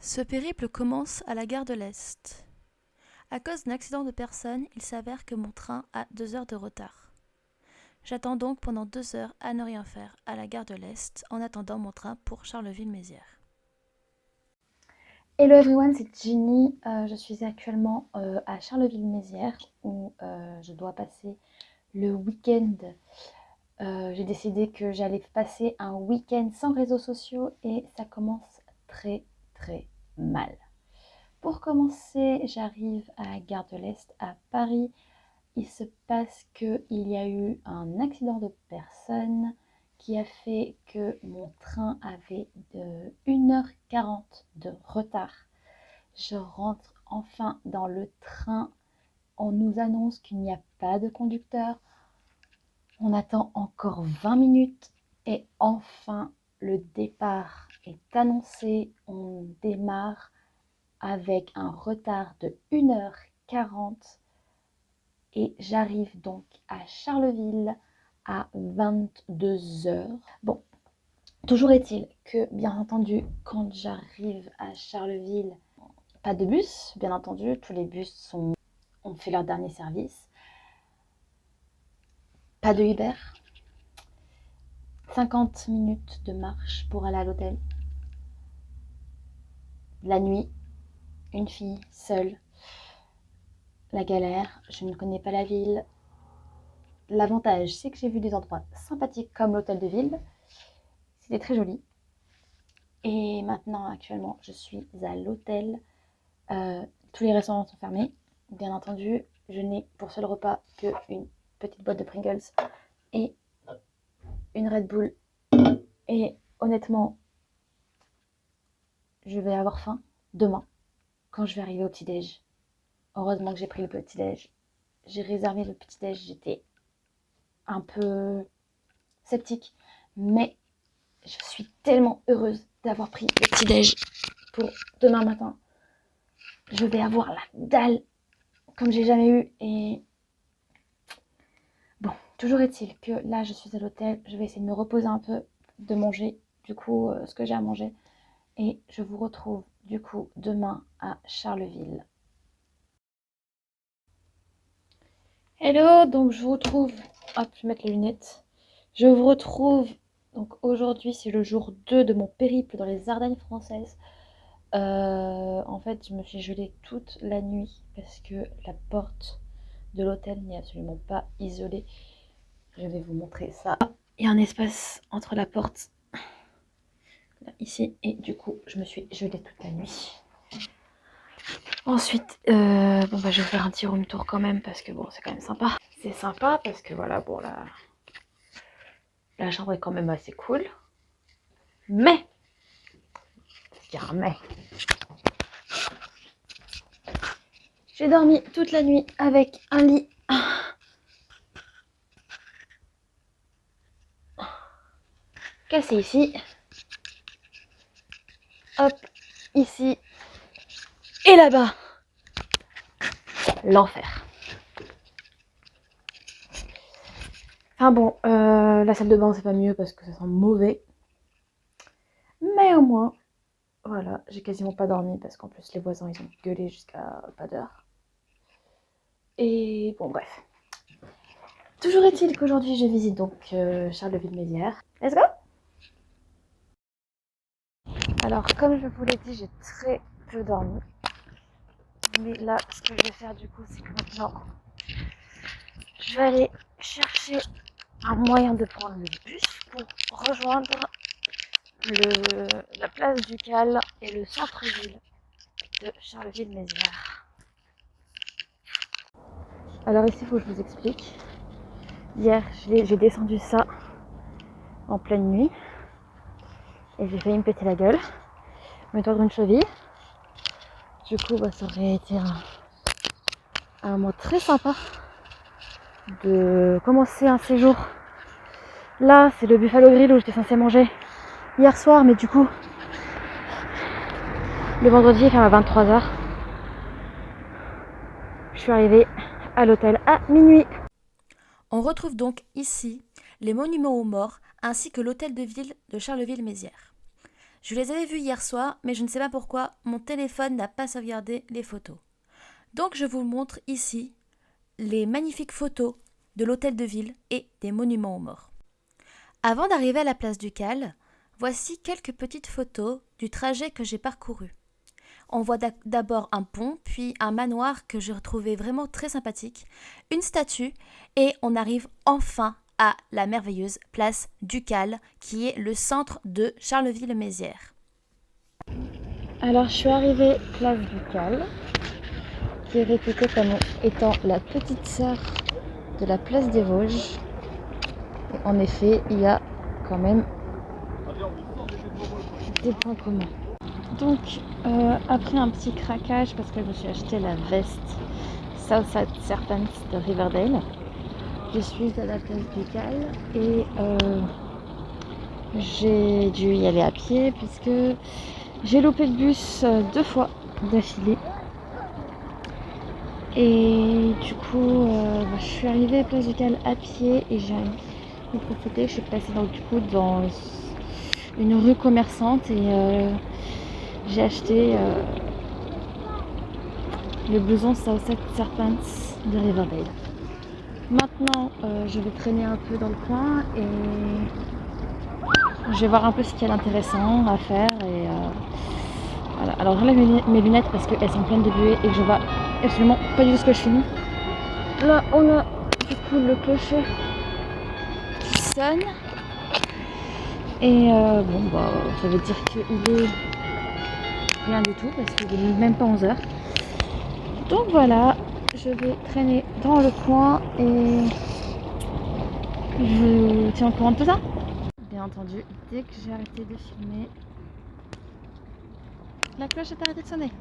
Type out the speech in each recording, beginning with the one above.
Ce périple commence à la gare de l'Est. À cause d'un accident de personne, il s'avère que mon train a 2 heures de retard. J'attends donc pendant 2 heures à ne rien faire à la gare de l'Est en attendant mon train pour Charleville-Mézières. Hello everyone, c'est Ginny. Je suis actuellement à Charleville-Mézières où je dois passer le week-end. J'ai décidé que j'allais passer un week-end sans réseaux sociaux et ça commence très très mal. Pour commencer, j'arrive à Gare de l'Est à Paris. Il se passe qu'il y a eu un accident de personne qui a fait que mon train avait 1h40 de retard. Je rentre enfin dans le train. On nous annonce qu'il n'y a pas de conducteur. On attend encore 20 minutes et enfin le départ est annoncé. On démarre avec un retard de 1h40 et j'arrive donc à Charleville à 22h. Bon, toujours est-il que, bien entendu, quand j'arrive à Charleville, pas de bus, bien entendu, tous les bus ont fait leur dernier service. Pas de Uber. 50 minutes de marche pour aller à l'hôtel. La nuit, une fille, seule. La galère, je ne connais pas la ville. L'avantage, c'est que j'ai vu des endroits sympathiques comme l'hôtel de ville. C'était très joli. Et maintenant, actuellement, je suis à l'hôtel. Tous les restaurants sont fermés. Bien entendu, je n'ai pour seul repas qu'une petite boîte de Pringles et une Red Bull. Et honnêtement, je vais avoir faim demain quand je vais arriver au petit-déj. Heureusement que j'ai pris le petit-déj. J'ai réservé le petit-déj, j'étais un peu sceptique, mais je suis tellement heureuse d'avoir pris le petit-déj pour demain matin. Je vais avoir la dalle comme j'ai jamais eu et bon, toujours est-il que là je suis à l'hôtel, je vais essayer de me reposer un peu, de manger du coup ce que j'ai à manger et je vous retrouve du coup demain à Charleville. Hello, donc je vous retrouve, hop, je vais mettre les lunettes. Je vous retrouve, donc aujourd'hui c'est le jour 2 de mon périple dans les Ardennes françaises. En fait, je me suis gelée toute la nuit parce que la porte de l'hôtel n'est absolument pas isolée. Je vais vous montrer ça. Il y a un espace entre la porte là, ici et du coup je me suis gelée toute la nuit. Ensuite, bon bah je vais faire un petit room tour quand même parce que bon c'est quand même sympa. C'est sympa parce que voilà bon la chambre est quand même assez cool. Mais, il y a un mais. J'ai dormi toute la nuit avec un lit cassé ici. Hop, ici. Et là-bas. L'enfer. Enfin bon, la salle de bain c'est pas mieux parce que ça sent mauvais. Mais au moins, voilà, j'ai quasiment pas dormi parce qu'en plus les voisins ils ont gueulé jusqu'à pas d'heure. Et bon bref. Toujours est-il qu'aujourd'hui je visite donc Charleville-Mézières. Let's go! Alors comme je vous l'ai dit, j'ai très peu dormi. Mais là, ce que je vais faire du coup, c'est que maintenant, je vais aller chercher un moyen de prendre le bus pour rejoindre la place Ducale et le centre-ville de Charleville-Mézières. Alors ici, il faut que je vous explique. Hier, j'ai descendu ça en pleine nuit et j'ai failli me péter la gueule, me tordre une cheville. Du coup, bah, ça aurait été un mot très sympa de commencer un séjour. Là, c'est le Buffalo Grill où j'étais censée manger hier soir, mais du coup, le vendredi, il ferme à 23h. Je suis arrivée à l'hôtel à minuit. On retrouve donc ici les monuments aux morts ainsi que l'hôtel de ville de Charleville-Mézières. Je les avais vus hier soir, mais je ne sais pas pourquoi, mon téléphone n'a pas sauvegardé les photos. Donc je vous montre ici les magnifiques photos de l'hôtel de ville et des monuments aux morts. Avant d'arriver à la place Ducale, voici quelques petites photos du trajet que j'ai parcouru. On voit d'abord un pont, puis un manoir que j'ai retrouvé vraiment très sympathique, une statue, et on arrive enfin à la merveilleuse place Ducale, qui est le centre de Charleville-Mézières. Alors je suis arrivée place Ducale, qui est réputée comme étant la petite sœur de la place des Vosges. Et en effet, il y a quand même des points communs. Donc, après un petit craquage, parce que je me suis acheté la veste Southside Serpents de Riverdale, je suis à la place Ducale et j'ai dû y aller à pied puisque j'ai loupé le bus 2 fois d'affilée. Et du coup, je suis arrivée à place Ducale à pied et j'ai profité. Je suis passée donc, du coup dans une rue commerçante et j'ai acheté le blouson Southside Serpents de Riverdale. Maintenant, je vais traîner un peu dans le coin et je vais voir un peu ce qu'il y a d'intéressant à faire. Et voilà. Alors, j'enlève mes lunettes parce qu'elles sont pleines de buée et que je vois absolument pas du tout ce que je filme. Là, on a du coup le clocher qui sonne. Et bon, bah, ça veut dire qu'il est rien du tout parce qu'il est même pas 11h. Donc voilà, je vais traîner dans le coin et je vous tiens au courant de tout ça. Bien entendu, dès que j'ai arrêté de filmer, la cloche a arrêté de sonner.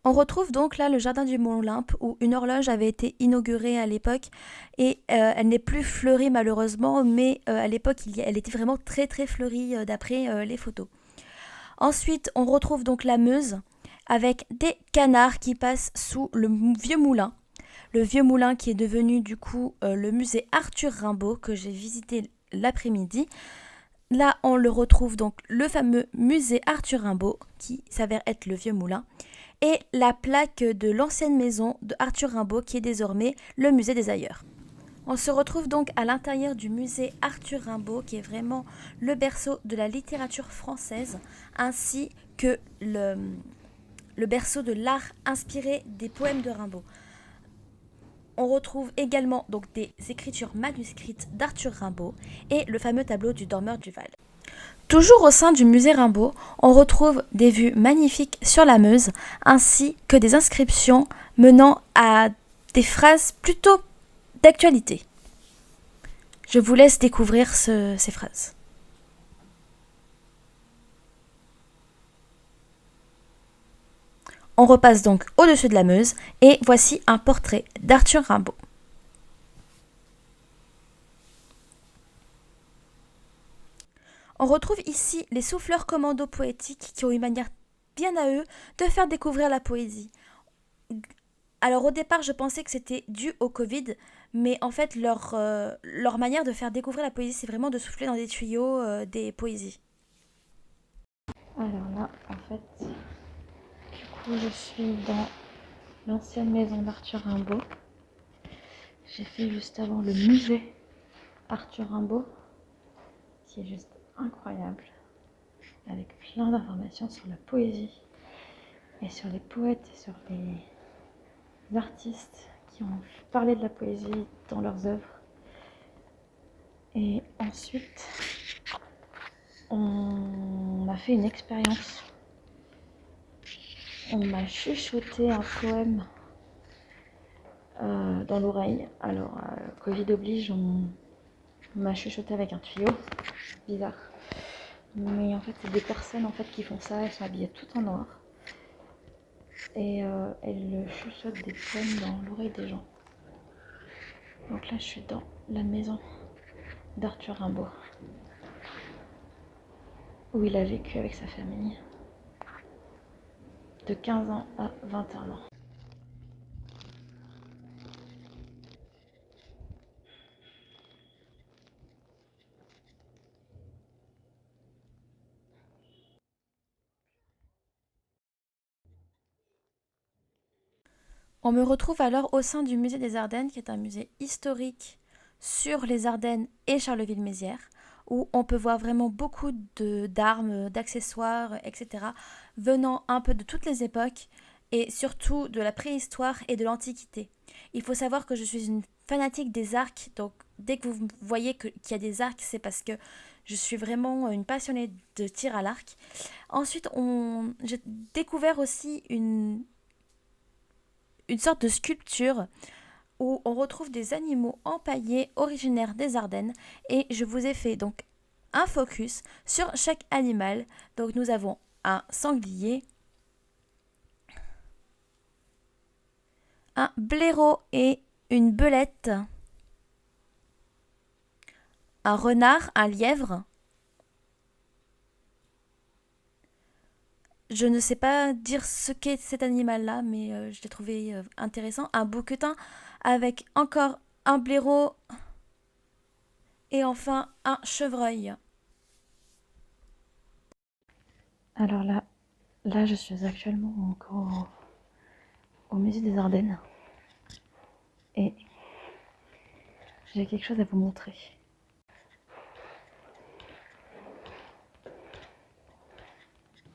On retrouve donc là le jardin du Mont-Olympe où une horloge avait été inaugurée à l'époque et elle n'est plus fleurie malheureusement, mais à l'époque elle était vraiment très très fleurie d'après les photos. Ensuite on retrouve donc la Meuse avec des canards qui passent sous le vieux moulin. Le vieux moulin qui est devenu du coup le musée Arthur Rimbaud que j'ai visité l'après-midi. Là on le retrouve donc le fameux musée Arthur Rimbaud qui s'avère être le vieux moulin. Et la plaque de l'ancienne maison de Arthur Rimbaud qui est désormais le musée des ailleurs. On se retrouve donc à l'intérieur du musée Arthur Rimbaud qui est vraiment le berceau de la littérature française ainsi que le berceau de l'art inspiré des poèmes de Rimbaud. On retrouve également donc des écritures manuscrites d'Arthur Rimbaud et le fameux tableau du dormeur du Val. Toujours au sein du musée Rimbaud, on retrouve des vues magnifiques sur la Meuse, ainsi que des inscriptions menant à des phrases plutôt d'actualité. Je vous laisse découvrir ces phrases. On repasse donc au-dessus de la Meuse, et voici un portrait d'Arthur Rimbaud. On retrouve ici les souffleurs commandos poétiques qui ont une manière bien à eux de faire découvrir la poésie. Alors au départ je pensais que c'était dû au Covid, mais en fait leur manière de faire découvrir la poésie c'est vraiment de souffler dans des tuyaux des poésies. Alors là, en fait, du coup, je suis dans l'ancienne maison d'Arthur Rimbaud. J'ai fait juste avant le musée Arthur Rimbaud, qui est juste incroyable, avec plein d'informations sur la poésie et sur les poètes et sur les artistes qui ont parlé de la poésie dans leurs œuvres. Et ensuite, on a fait une expérience. On m'a chuchoté un poème dans l'oreille. Alors, Covid oblige, on m'a chuchoté avec un tuyau. Bizarre. Mais en fait, c'est des personnes en fait, qui font ça. Elles sont habillées toutes en noir. Et elles chuchotent des poèmes dans l'oreille des gens. Donc là, je suis dans la maison d'Arthur Rimbaud, où il a vécu avec sa famille de 15 ans à 21 ans. On me retrouve alors au sein du musée des Ardennes, qui est un musée historique sur les Ardennes et Charleville-Mézières, où on peut voir vraiment beaucoup d'armes, d'accessoires, etc., venant un peu de toutes les époques, et surtout de la préhistoire et de l'Antiquité. Il faut savoir que je suis une fanatique des arcs, donc dès que vous voyez qu'il y a des arcs, c'est parce que je suis vraiment une passionnée de tir à l'arc. Ensuite, j'ai découvert aussi une sorte de sculpture où on retrouve des animaux empaillés originaires des Ardennes, et je vous ai fait donc un focus sur chaque animal. Donc nous avons un sanglier, un blaireau et une belette, un renard, un lièvre. Je ne sais pas dire ce qu'est cet animal-là, mais je l'ai trouvé intéressant. Un bouquetin avec encore un blaireau et enfin un chevreuil. Alors là, je suis actuellement encore au musée des Ardennes et j'ai quelque chose à vous montrer.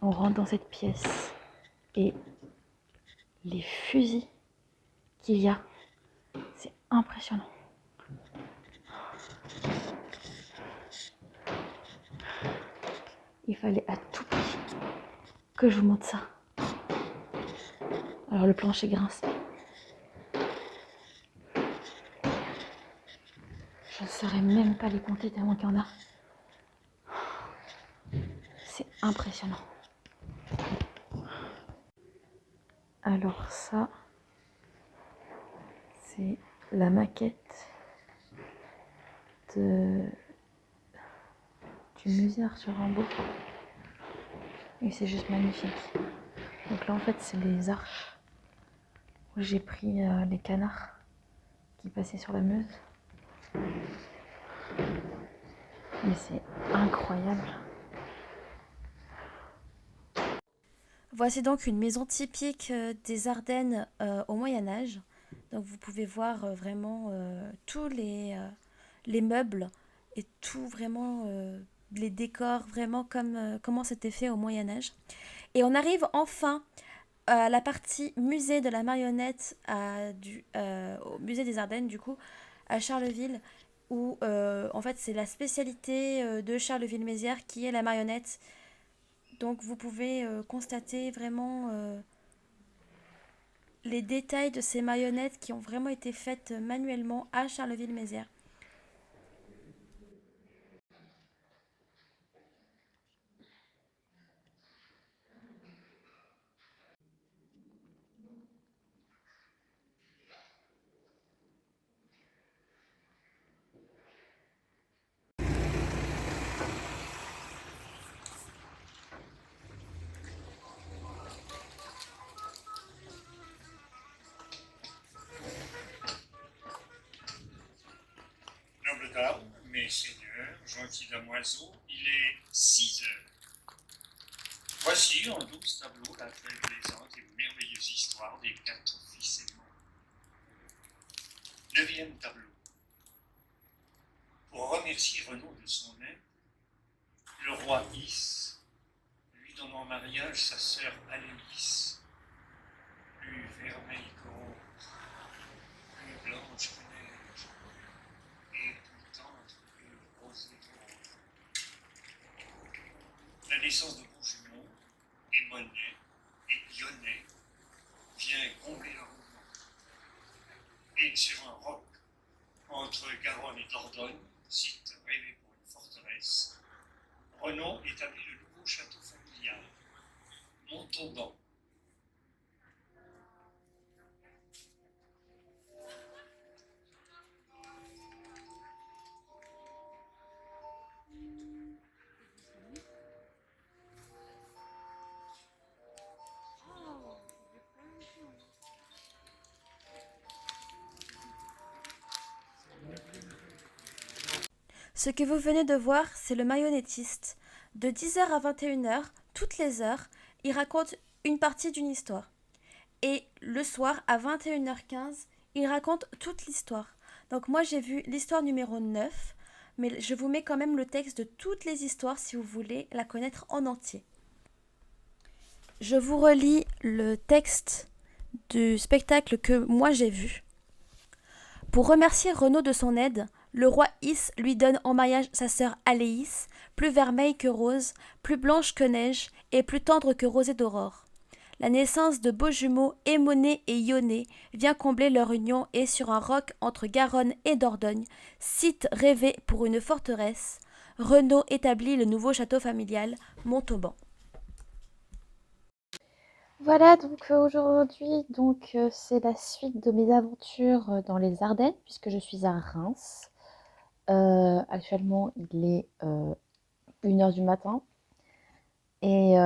On rentre dans cette pièce et les fusils qu'il y a, c'est impressionnant. Il fallait à tout prix que je vous montre ça. Alors le plancher grince. Je ne saurais même pas les compter tellement qu'il y en a. C'est impressionnant. Alors ça, c'est la maquette du musée Arthur Rimbaud. Et c'est juste magnifique. Donc là en fait c'est les arches où j'ai pris les canards qui passaient sur la Meuse. Mais c'est incroyable. Voici donc une maison typique des Ardennes au Moyen-Âge. Donc vous pouvez voir vraiment tous les meubles et tout vraiment les décors vraiment comme comment c'était fait au Moyen-Âge. Et on arrive enfin à la partie musée de la marionnette au musée des Ardennes du coup à Charleville, où en fait c'est la spécialité de Charleville-Mézières qui est la marionnette. Donc vous pouvez constater vraiment les détails de ces marionnettes qui ont vraiment été faites manuellement à Charleville-Mézières. Nobles dames, mes seigneurs, gentils damoiseaux, il est 6 heures. Voici en 12 tableaux la très plaisante et merveilleuse histoire des 4 fils aimants. 9e tableau. Pour remercier Renaud de son aide, le roi Is lui donne en mariage sa sœur Alélis, plus vermeille que rose, plus blanche que neige, et plus tendre que rosée d'or. La naissance de Bourgmont et Monet et Lyonnais vient combler leur mouvement. Et sur un roc entre Garonne et Dordogne, site rêvé pour une forteresse, Renaud établit le nouveau château familial, Montauban. Ce que vous venez de voir, c'est le marionnettiste. De 10h à 21h, toutes les heures, il raconte une partie d'une histoire. Et le soir, à 21h15, il raconte toute l'histoire. Donc moi, j'ai vu l'histoire numéro 9, mais je vous mets quand même le texte de toutes les histoires si vous voulez la connaître en entier. Je vous relis le texte du spectacle que moi j'ai vu. Pour remercier Renaud de son aide, le roi Is lui donne en mariage sa sœur Aléis, plus vermeille que rose, plus blanche que neige et plus tendre que rosée d'aurore. La naissance de beaux jumeaux, Émoné et Ioné, vient combler leur union et sur un roc entre Garonne et Dordogne, site rêvé pour une forteresse, Renaud établit le nouveau château familial, Montauban. Voilà, donc aujourd'hui, c'est la suite de mes aventures dans les Ardennes, puisque je suis à Reims. Actuellement, il est 1h du matin et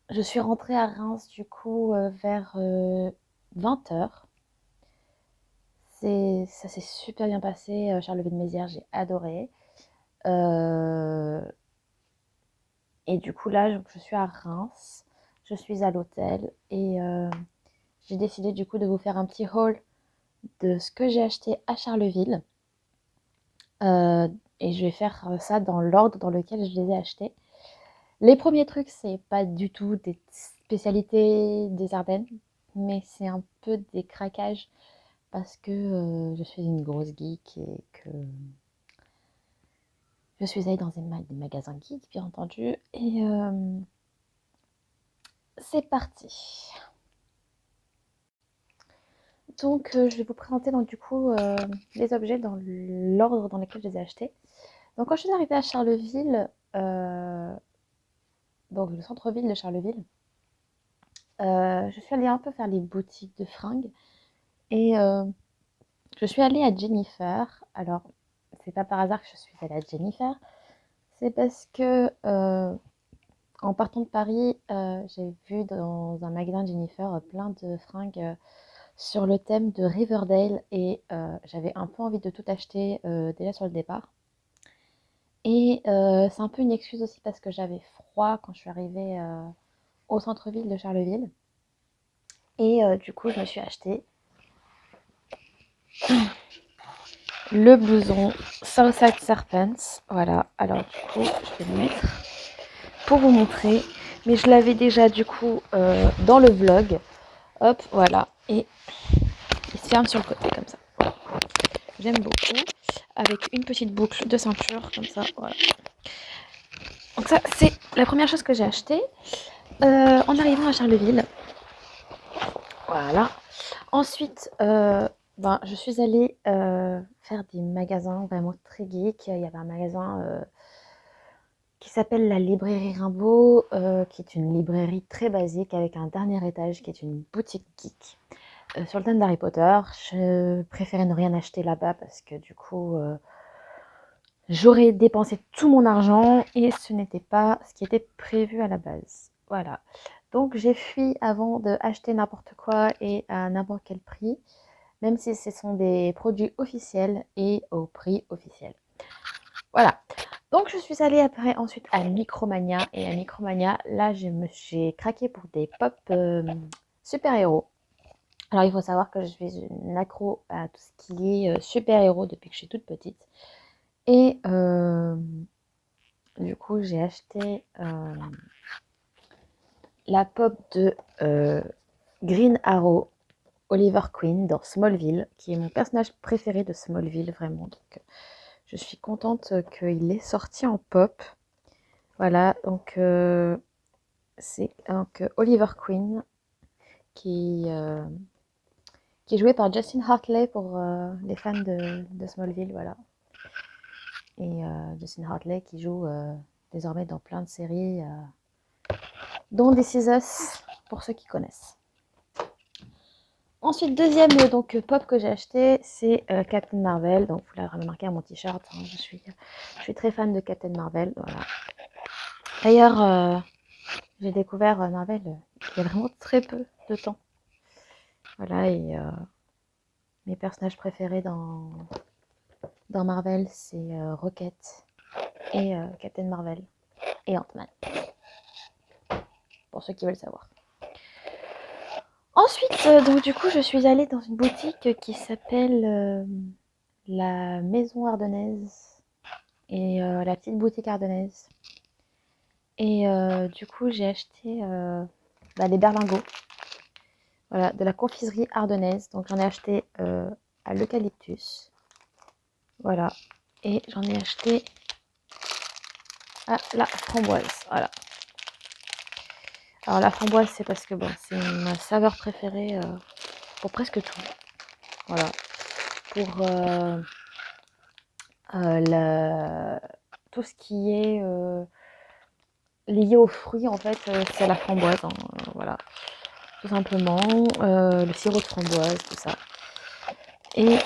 je suis rentrée à Reims du coup vers 20h. Ça s'est super bien passé, Charleville-Mézières, j'ai adoré. Et du coup là, je suis à Reims, je suis à l'hôtel et j'ai décidé du coup de vous faire un petit haul de ce que j'ai acheté à Charleville. Et je vais faire ça dans l'ordre dans lequel je les ai achetés. Les premiers trucs, c'est pas du tout des spécialités des Ardennes, mais c'est un peu des craquages parce que je suis une grosse geek et que je suis allée dans des magasins geeks, bien entendu. Et c'est parti. Donc, je vais vous présenter donc, du coup les objets dans l'ordre dans lequel je les ai achetés. Donc, quand je suis arrivée à Charleville, donc le centre-ville de Charleville, je suis allée un peu faire les boutiques de fringues et je suis allée à Jennifer. Alors, c'est pas par hasard que je suis allée à Jennifer, c'est parce que en partant de Paris, j'ai vu dans un magasin Jennifer plein de fringues sur le thème de Riverdale et j'avais un peu envie de tout acheter déjà sur le départ. Et c'est un peu une excuse aussi parce que j'avais froid quand je suis arrivée au centre-ville de Charleville. Et du coup, je me suis acheté le blouson Southside Serpents. Voilà, alors du coup, je vais le mettre pour vous montrer. Mais je l'avais déjà du coup dans le vlog. Hop, voilà. Et il se ferme sur le côté comme ça. Voilà. J'aime beaucoup. Avec une petite boucle de ceinture comme ça. Voilà. Donc ça, c'est la première chose que j'ai achetée en arrivant à Charleville. Voilà. Ensuite, je suis allée faire des magasins vraiment très geeks. Il y avait un magasin qui s'appelle la librairie Rimbaud, qui est une librairie très basique avec un dernier étage qui est une boutique geek. Sur le thème d'Harry Potter, je préférais ne rien acheter là-bas parce que du coup, j'aurais dépensé tout mon argent et ce n'était pas ce qui était prévu à la base. Voilà. Donc j'ai fui avant d'acheter n'importe quoi et à n'importe quel prix, même si ce sont des produits officiels et au prix officiel. Voilà. Donc je suis allée après ensuite à Micromania et à Micromania, là j'ai craqué pour des pop super-héros. Alors il faut savoir que je suis une accro à tout ce qui est super-héros depuis que je suis toute petite. Et du coup j'ai acheté la pop de Green Arrow, Oliver Queen dans Smallville, qui est mon personnage préféré de Smallville, vraiment. Donc, je suis contente qu'il est sorti en pop. Voilà, donc c'est donc Oliver Queen qui est joué par Justin Hartley pour les fans de Smallville, voilà. Et Justin Hartley qui joue désormais dans plein de séries, dont This Is Us, pour ceux qui connaissent. Ensuite, deuxième pop que j'ai acheté, c'est Captain Marvel. Donc vous l'avez remarqué à mon t-shirt, hein, je suis très fan de Captain Marvel. Voilà. D'ailleurs, j'ai découvert Marvel il y a vraiment très peu de temps. Voilà, et mes personnages préférés dans Marvel, c'est Rocket et Captain Marvel et Ant-Man. Pour ceux qui veulent savoir. Ensuite, donc du coup, je suis allée dans une boutique qui s'appelle la Maison Ardennaise et la petite boutique ardennaise. Et du coup, j'ai acheté des berlingots, voilà, de la confiserie ardennaise. Donc j'en ai acheté à l'eucalyptus, voilà. Et j'en ai acheté à la framboise, voilà. Alors la framboise, c'est parce que bon, c'est ma saveur préférée pour presque tout, voilà. Pour tout ce qui est lié aux fruits, en fait, c'est la framboise, hein, voilà, tout simplement. Le sirop de framboise, tout ça. Et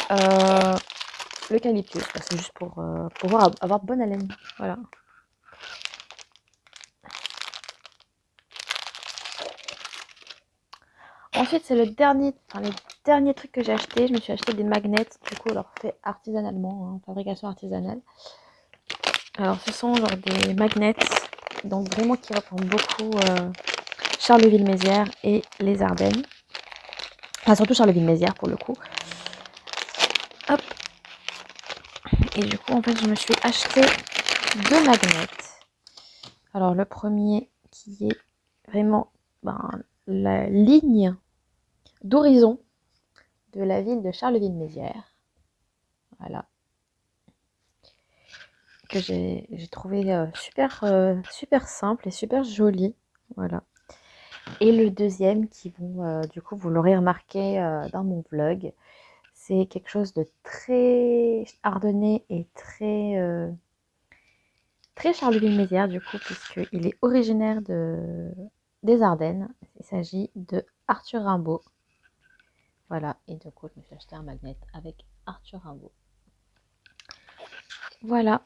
l'eucalyptus, c'est juste pour pouvoir avoir bonne haleine, voilà. Ensuite, c'est le dernier truc que j'ai acheté. Je me suis acheté des magnets, du coup, alors fait artisanalement, hein, fabrication artisanale. Alors, ce sont genre des magnets, donc vraiment qui représentent beaucoup Charleville-Mézières et les Ardennes. Enfin, surtout Charleville-Mézières pour le coup. Hop. Et du coup, en fait, je me suis acheté 2 magnets. Alors, le premier qui est vraiment la ligne d'horizon de la ville de Charleville-Mézières. Voilà. Que j'ai trouvé super simple et super joli. Voilà. Et le deuxième qui du coup, vous l'aurez remarqué dans mon vlog, c'est quelque chose de très ardennais et très Charleville-Mézières du coup, puisqu'il est originaire des Ardennes. Il s'agit de Arthur Rimbaud. Voilà, et du coup, je me suis acheté un magnet avec Arthur Rimbaud. Voilà.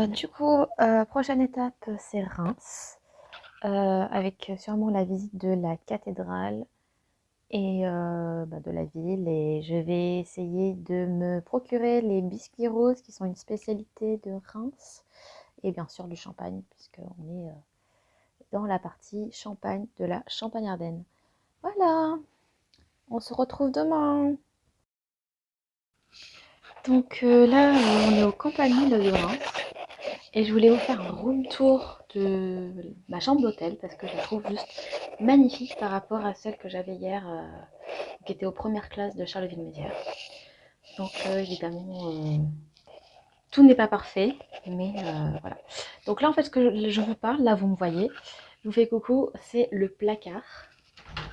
Du coup, prochaine étape, c'est Reims, avec sûrement la visite de la cathédrale et de la ville. Et je vais essayer de me procurer les biscuits roses qui sont une spécialité de Reims. Et bien sûr du champagne, puisqu'on est dans la partie champagne de la Champagne-Ardenne. Voilà, on se retrouve demain. Donc là, on est au Campanile de Reims. Et je voulais vous faire un room tour de ma chambre d'hôtel parce que je la trouve juste magnifique par rapport à celle que j'avais hier, qui était aux premières classes de Charleville-Mézières. Donc évidemment, tout n'est pas parfait, mais voilà. Donc là, en fait, ce que je vous parle, là, vous me voyez, je vous fais coucou, c'est le placard.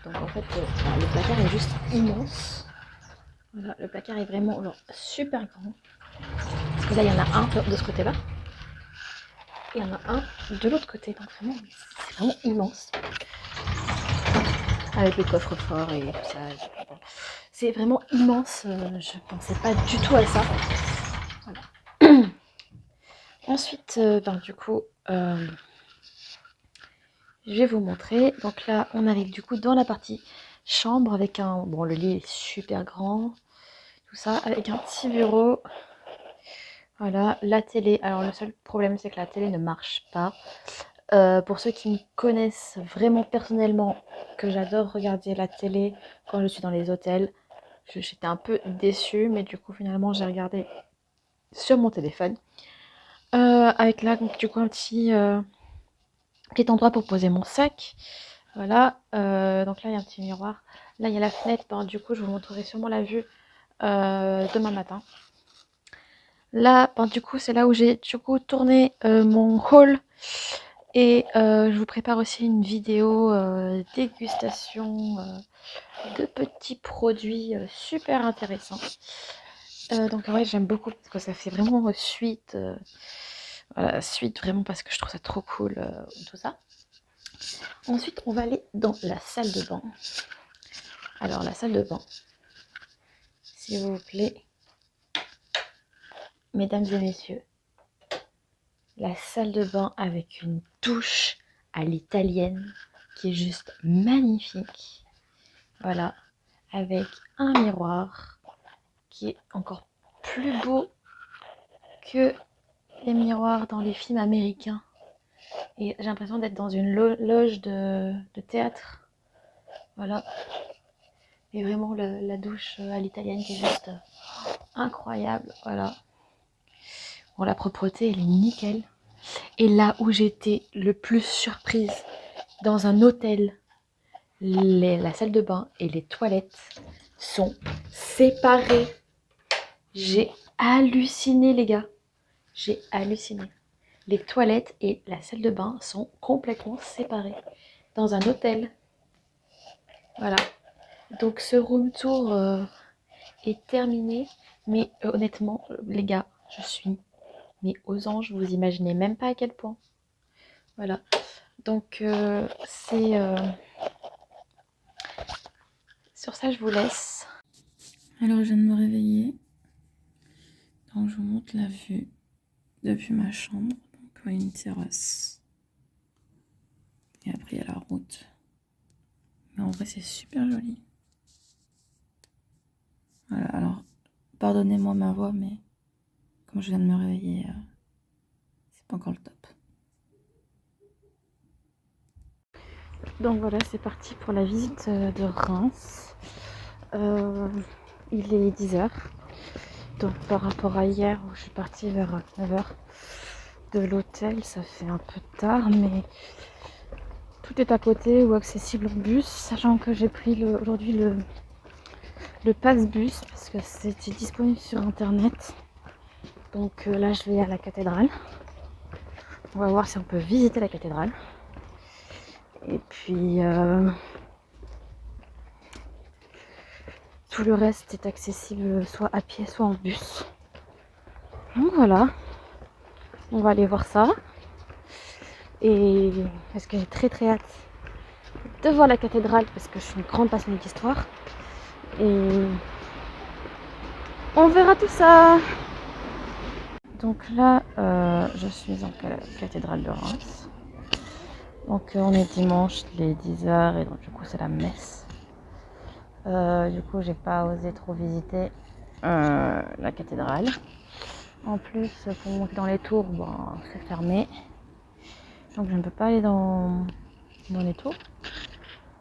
Donc en fait, le placard est juste immense. Voilà, le placard est vraiment genre, super grand. Parce que là, il y en a un de ce côté-là. Il y en a un de l'autre côté. Donc vraiment, c'est vraiment immense. Avec le coffre-fort et tout ça. C'est vraiment immense. Je pensais pas du tout à ça. Voilà. Ensuite, du coup, je vais vous montrer. Donc là, on arrive du coup dans la partie chambre avec un... Bon, le lit est super grand. Tout ça, avec un petit bureau. Voilà, la télé. Alors le seul problème, c'est que la télé ne marche pas. Pour ceux qui me connaissent vraiment personnellement, que j'adore regarder la télé quand je suis dans les hôtels, j'étais un peu déçue, mais du coup finalement j'ai regardé sur mon téléphone. Avec là donc, du coup un petit endroit pour poser mon sac. Voilà, donc là il y a un petit miroir. Là il y a la fenêtre, du coup je vous montrerai sûrement la vue demain matin. Là, du coup, c'est là où j'ai du coup tourné mon haul et je vous prépare aussi une vidéo dégustation de petits produits super intéressants. Donc ouais, j'aime beaucoup parce que ça fait vraiment suite, voilà, suite vraiment parce que je trouve ça trop cool tout ça. Ensuite, on va aller dans la salle de bain. Alors la salle de bain, s'il vous plaît, mesdames et messieurs, la salle de bain avec une douche à l'italienne qui est juste magnifique. Voilà, avec un miroir qui est encore plus beau que les miroirs dans les films américains. Et j'ai l'impression d'être dans une loge de théâtre. Voilà. Et vraiment la douche à l'italienne qui est juste incroyable. Voilà. Bon, la propreté, elle est nickel. Et là où j'étais le plus surprise, dans un hôtel, la salle de bain et les toilettes sont séparées. J'ai halluciné, les gars. J'ai halluciné. Les toilettes et la salle de bain sont complètement séparées dans un hôtel. Voilà. Donc ce room tour est terminé. Mais honnêtement, les gars, je suis aux anges. Vous imaginez même pas à quel point. Voilà. Donc c'est... sur ça, je vous laisse. Alors, je viens de me réveiller. Donc, je vous montre la vue depuis ma chambre. Donc, il y a une terrasse. Et après, il y a la route. Mais en vrai, c'est super joli. Voilà, alors, pardonnez-moi ma voix, mais comme je viens de me réveiller, c'est pas encore le top. Donc voilà, c'est parti pour la visite de Reims. Il est 10h. Donc par rapport à hier où je suis partie vers 9h de l'hôtel, ça fait un peu tard, mais tout est à côté ou accessible en bus, sachant que j'ai pris aujourd'hui le pass bus parce que c'était disponible sur internet. Donc là je vais à la cathédrale. On va voir si on peut visiter la cathédrale. Et puis tout le reste est accessible soit à pied, soit en bus. Donc voilà, on va aller voir ça. Et parce que j'ai très très hâte de voir la cathédrale parce que je suis une grande passionnée d'histoire. Et on verra tout ça. Donc là, je suis en cathédrale de Reims. Donc on est dimanche, il est 10h et donc du coup c'est la messe. Du coup j'ai pas osé trop visiter la cathédrale. En plus pour monter dans les tours, bon, c'est fermé. Donc je ne peux pas aller dans les tours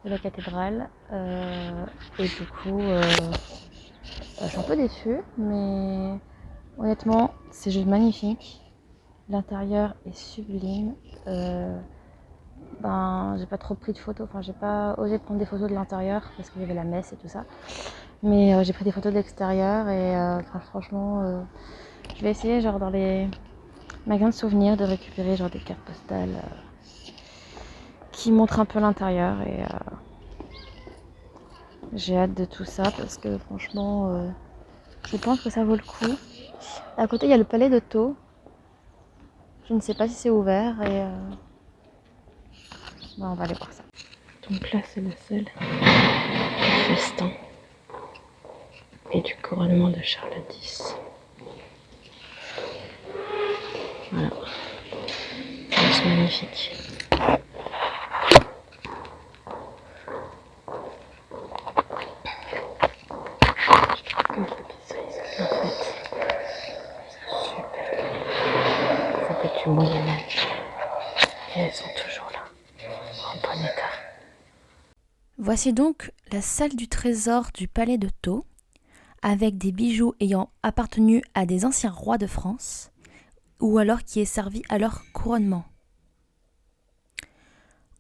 de la cathédrale. Et du coup je suis un peu déçue, mais honnêtement c'est juste magnifique. L'intérieur est sublime. J'ai pas trop pris de photos, j'ai pas osé prendre des photos de l'intérieur parce qu'il y avait la messe et tout ça. Mais j'ai pris des photos de l'extérieur et franchement, je vais essayer genre dans les magasins de souvenirs de récupérer genre des cartes postales qui montrent un peu l'intérieur et j'ai hâte de tout ça parce que franchement, je pense que ça vaut le coup. À côté, il y a le palais de Thau. Je ne sais pas si c'est ouvert et on va aller voir ça. Donc là, c'est le seul festin et du couronnement de Charles X. Voilà, c'est magnifique. Comme ça, en fait, super. Ça fait du Moyen-Âge et elles sont toujours là, en bon état. Voici donc la salle du trésor du palais de Thau, avec des bijoux ayant appartenu à des anciens rois de France, ou alors qui est servi à leur couronnement.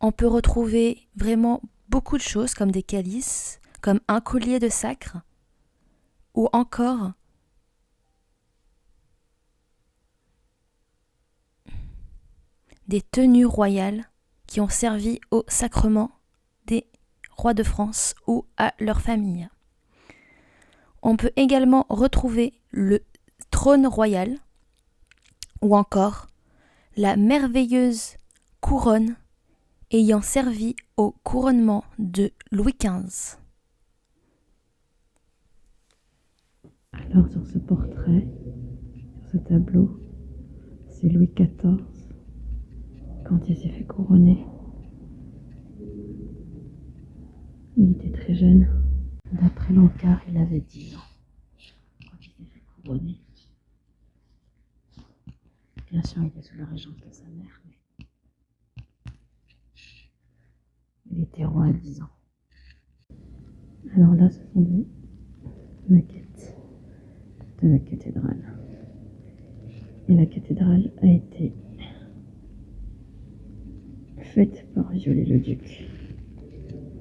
On peut retrouver vraiment beaucoup de choses comme des calices, comme un collier de sacre, ou encore des tenues royales qui ont servi au sacrement des rois de France ou à leur famille. On peut également retrouver le trône royal ou encore la merveilleuse couronne ayant servi au couronnement de Louis XV. Alors sur ce portrait, sur ce tableau, c'est Louis XIV quand il s'est fait couronner. Il était très jeune. D'après l'encart, il avait 10 ans quand il s'est fait couronner. Bien sûr, il était sous la régence de sa mère, mais il était roi à 10 ans. Alors là, ce sont des maquettes de la cathédrale. Et la cathédrale a été faite par Viollet-le-Duc,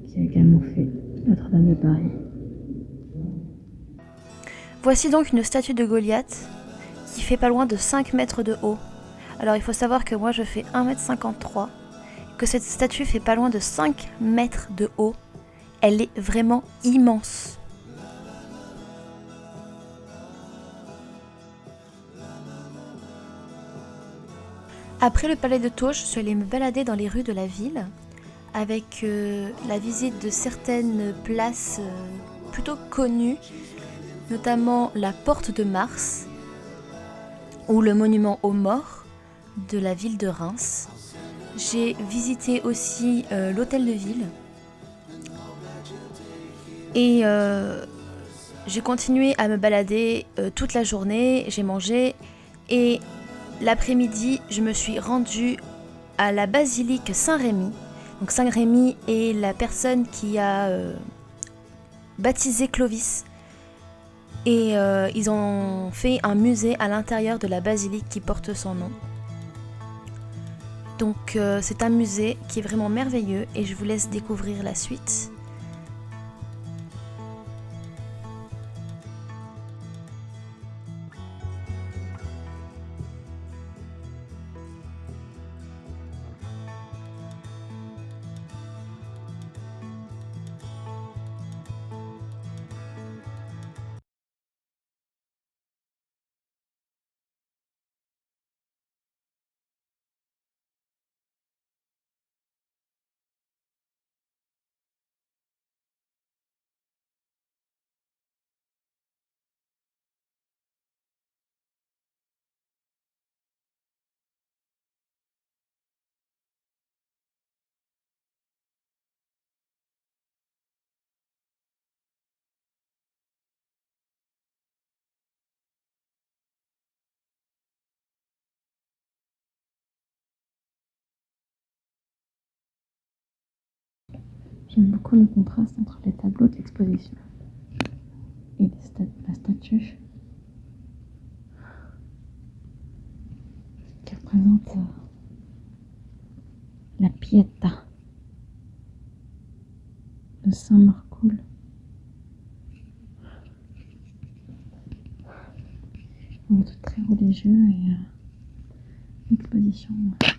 qui a également fait Notre-Dame de Paris. Voici donc une statue de Goliath qui fait pas loin de 5 mètres de haut. Alors il faut savoir que moi je fais 1,53 m, que cette statue fait pas loin de 5 mètres de haut. Elle est vraiment immense. Après le palais de Tauge, je suis allée me balader dans les rues de la ville avec la visite de certaines places plutôt connues, notamment la Porte de Mars ou le monument aux morts de la ville de Reims. J'ai visité aussi l'hôtel de ville et j'ai continué à me balader toute la journée, j'ai mangé et l'après-midi je me suis rendue à la basilique Saint-Rémy. Donc Saint-Rémy est la personne qui a baptisé Clovis et ils ont fait un musée à l'intérieur de la basilique qui porte son nom. Donc c'est un musée qui est vraiment merveilleux et je vous laisse découvrir la suite. J'aime beaucoup le contraste entre les tableaux de l'exposition et la statue qui représente la Pietà de Saint Marcoul. On est très religieux et une exposition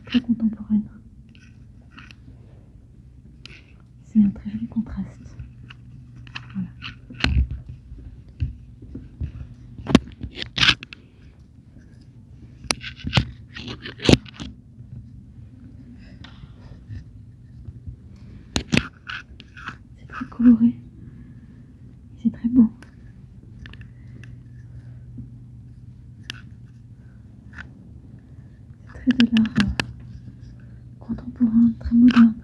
très contemporaine. C'est un très joli contraste. Voilà. C'est très coloré. C'est très beau. C'est très de l'art contemporain, très moderne.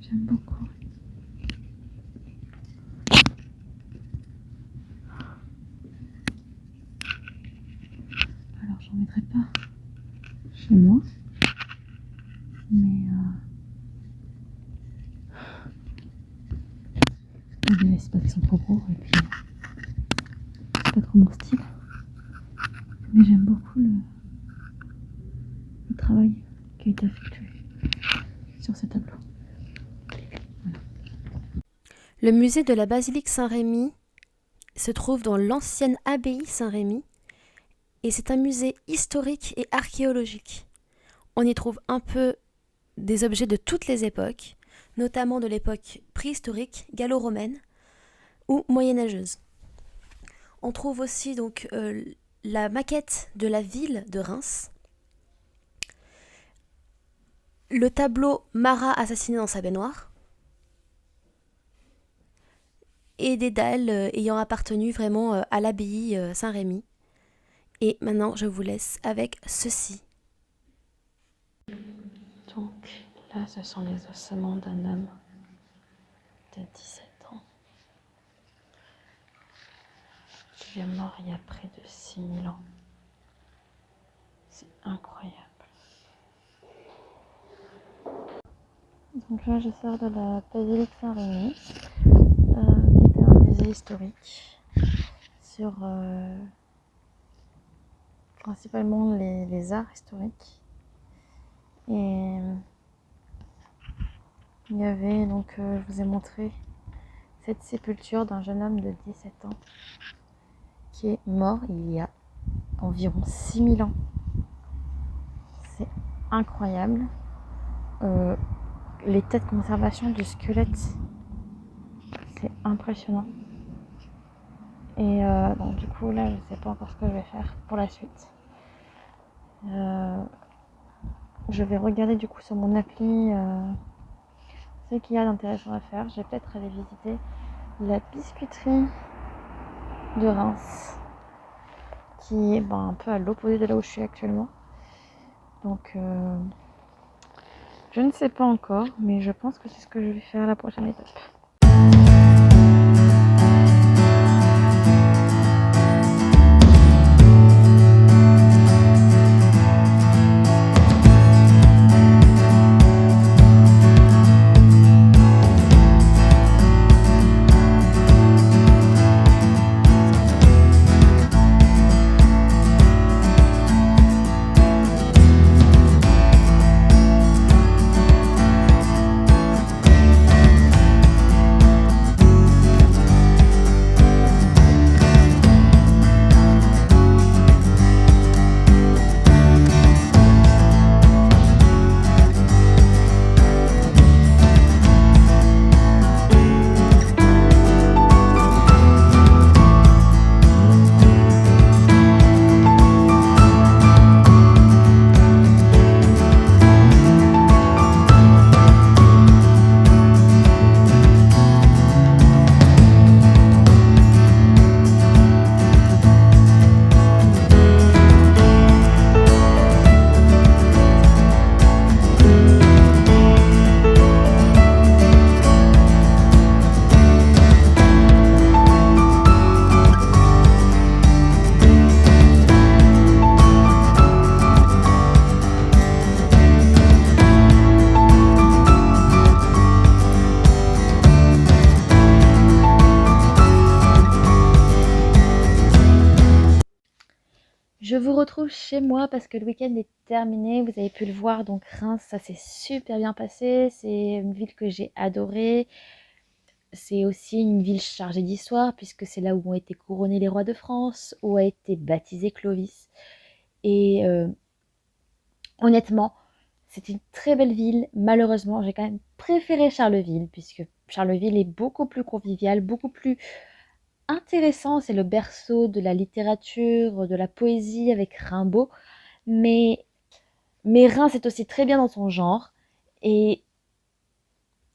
J'aime beaucoup. Alors j'en mettrai pas chez moi, mais c'est pas qu'ils sont trop gros et puis c'est pas trop mon style. Mais j'aime beaucoup le travail qui a été effectué sur ces tableaux. Voilà. Le musée de la basilique Saint-Rémy se trouve dans l'ancienne abbaye Saint-Rémy et c'est un musée historique et archéologique. On y trouve un peu des objets de toutes les époques, notamment de l'époque préhistorique, gallo-romaine ou moyenâgeuse. On trouve aussi donc la maquette de la ville de Reims, le tableau Marat assassiné dans sa baignoire et des dalles ayant appartenu vraiment à l'abbaye Saint-Rémy. Et maintenant, je vous laisse avec ceci. Donc là, ce sont les ossements d'un homme de 17 ans qui est mort il y a près de 6000 ans. C'est incroyable. Donc là, je sors de la basilique Saint-Rémy, qui était un musée historique sur principalement les arts historiques. Et il y avait donc, je vous ai montré cette sépulture d'un jeune homme de 17 ans qui est mort il y a environ 6000 ans. C'est incroyable. L'état de conservation du squelette, c'est impressionnant. Et donc du coup là, je sais pas encore ce que je vais faire pour la suite. Je vais regarder du coup sur mon appli ce qu'il y a d'intéressant à faire. Je vais peut-être aller visiter la biscuiterie de Reims, qui est un peu à l'opposé de là où je suis actuellement. Donc je ne sais pas encore, mais je pense que c'est ce que je vais faire à la prochaine étape. Je vous retrouve chez moi parce que le week-end est terminé. Vous avez pu le voir, donc Reims, ça s'est super bien passé. C'est une ville que j'ai adorée. C'est aussi une ville chargée d'histoire puisque c'est là où ont été couronnés les rois de France, où a été baptisé Clovis. Et honnêtement, c'est une très belle ville. Malheureusement, j'ai quand même préféré Charleville puisque Charleville est beaucoup plus convivial, beaucoup plus intéressant. C'est le berceau de la littérature, de la poésie avec Rimbaud. Mais Reims est aussi très bien dans son genre. Et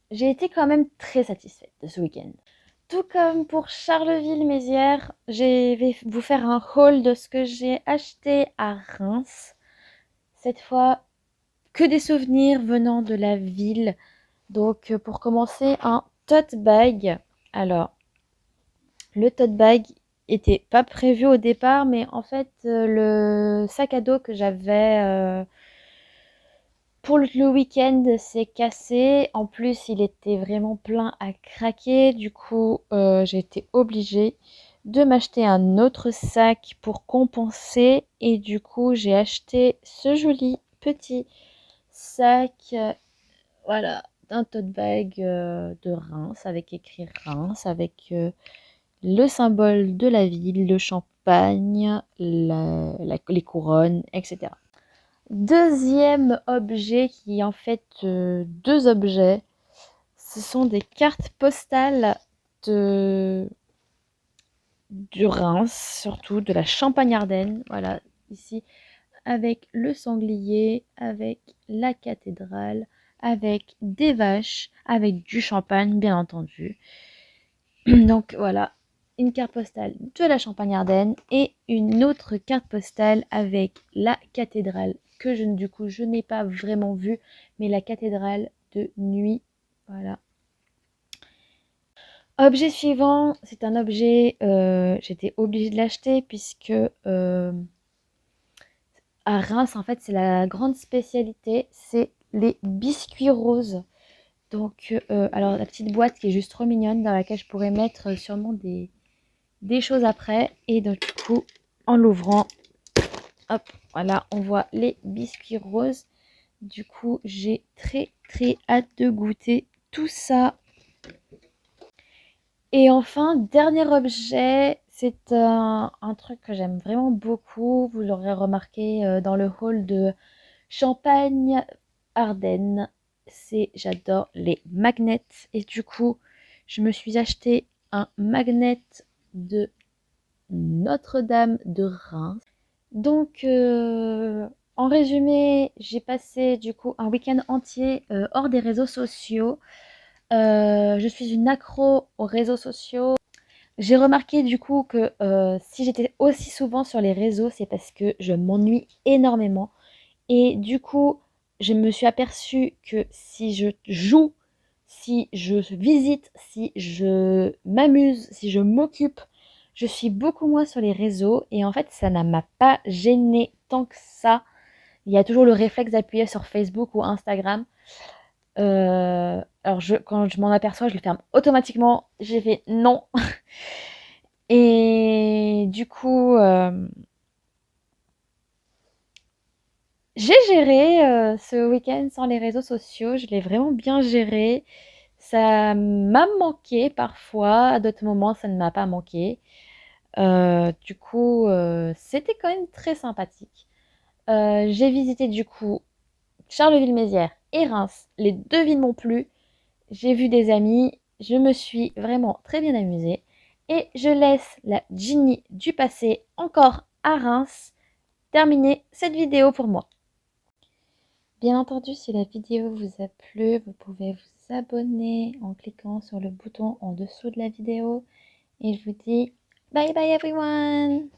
j'ai été quand même très satisfaite de ce week-end. Tout comme pour Charleville-Mézières, je vais vous faire un haul de ce que j'ai acheté à Reims. Cette fois, que des souvenirs venant de la ville. Donc pour commencer, un tote bag. Alors, le tote bag était pas prévu au départ, mais en fait, le sac à dos que j'avais pour le week-end s'est cassé. En plus, il était vraiment plein à craquer. Du coup, j'ai été obligée de m'acheter un autre sac pour compenser. Et du coup, j'ai acheté ce joli petit sac, voilà, un tote bag de Reims avec écrit Reims, avec le symbole de la ville, le champagne, les couronnes, etc. Deuxième objet qui est en fait deux objets, ce sont des cartes postales de Reims, surtout de la Champagne-Ardenne. Voilà, ici, avec le sanglier, avec la cathédrale, avec des vaches, avec du champagne, bien entendu. Donc voilà, une carte postale de la Champagne-Ardenne et une autre carte postale avec la cathédrale que je n'ai pas vraiment vue, mais la cathédrale de nuit. Voilà. Objet suivant, c'est un objet, j'étais obligée de l'acheter puisque à Reims, en fait, c'est la grande spécialité, c'est les biscuits roses. Donc, alors la petite boîte qui est juste trop mignonne, dans laquelle je pourrais mettre sûrement des choses après. Et donc, du coup, en l'ouvrant, hop, voilà, on voit les biscuits roses. Du coup, j'ai très très hâte de goûter tout ça. Et enfin, dernier objet, c'est un truc que j'aime vraiment beaucoup. Vous l'aurez remarqué dans le hall de Champagne Ardennes. J'adore les magnets. Et du coup, je me suis acheté un magnet de Notre-Dame de Reims. Donc, en résumé, j'ai passé du coup un week-end entier hors des réseaux sociaux. Je suis une accro aux réseaux sociaux. J'ai remarqué du coup que si j'étais aussi souvent sur les réseaux, c'est parce que je m'ennuie énormément. Et du coup, je me suis aperçue que si je joue, si je visite, si je m'amuse, si je m'occupe, je suis beaucoup moins sur les réseaux. Et en fait, ça ne m'a pas gênée tant que ça. Il y a toujours le réflexe d'appuyer sur Facebook ou Instagram. Alors, quand je m'en aperçois, je le ferme automatiquement. J'ai fait non. Et du coup, j'ai géré ce week-end sans les réseaux sociaux. Je l'ai vraiment bien géré. Ça m'a manqué parfois. À d'autres moments, ça ne m'a pas manqué. Du coup, c'était quand même très sympathique. J'ai visité du coup Charleville-Mézières et Reims. Les deux villes m'ont plu. J'ai vu des amis. Je me suis vraiment très bien amusée. Et je laisse la Ginny du passé encore à Reims terminer cette vidéo pour moi. Bien entendu, si la vidéo vous a plu, vous pouvez vous abonner en cliquant sur le bouton en dessous de la vidéo. Et je vous dis bye bye everyone!